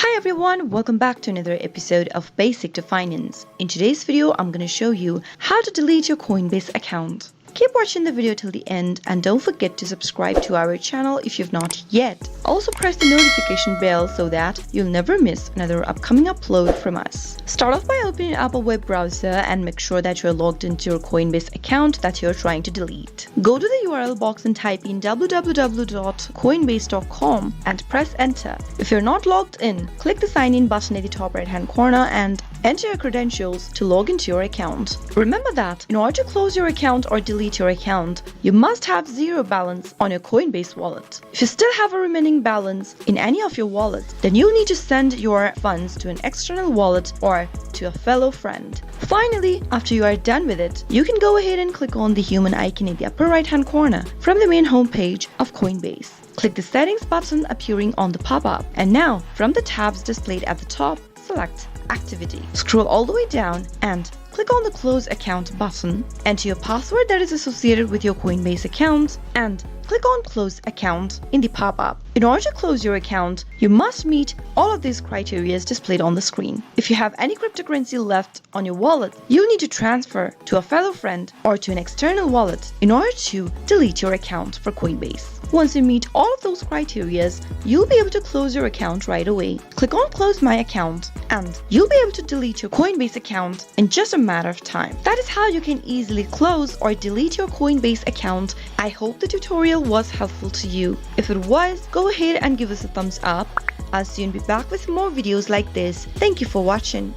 Hi everyone, welcome back to another episode of Basic to Finance. In today's video, I'm going to show you how to delete your Coinbase account. Keep watching the video till the end and don't forget to subscribe to our channel if you've not yet. Also press the notification bell so that you'll never miss another upcoming upload from us. Start off by opening up a web browser and make sure that you're logged into your Coinbase account that you're trying to delete. Go to the URL box and type in www.coinbase.com and press enter. If you're not logged in, click the sign in button at the top right hand corner and enter your credentials to log into your account. Remember that in order to close your account or delete your account, you must have zero balance on your Coinbase wallet. If you still have a remaining balance in any of your wallets, then you need to send your funds to an external wallet or to a fellow friend. Finally, after you are done with it, you can go ahead and click on the human icon in the upper right hand corner from the main homepage of Coinbase. Click the settings button appearing on the pop-up, and now from the tabs displayed at the top, select Activity. Scroll all the way down and click on the Close Account button. Enter your password that is associated with your Coinbase account and click on Close Account in the pop-up. In order to close your account, you must meet all of these criteria displayed on the screen. If you have any cryptocurrency left on your wallet, you need to transfer to a fellow friend or to an external wallet in order to delete your account for Coinbase. Once you meet all of those criteria, you'll be able to close your account right away. Click on Close My Account and you'll be able to delete your Coinbase account in just a matter of time. That is how you can easily close or delete your Coinbase account. I hope the tutorial was helpful to you. If it was, go ahead and give us a thumbs up. I'll soon be back with more videos like this. Thank you for watching.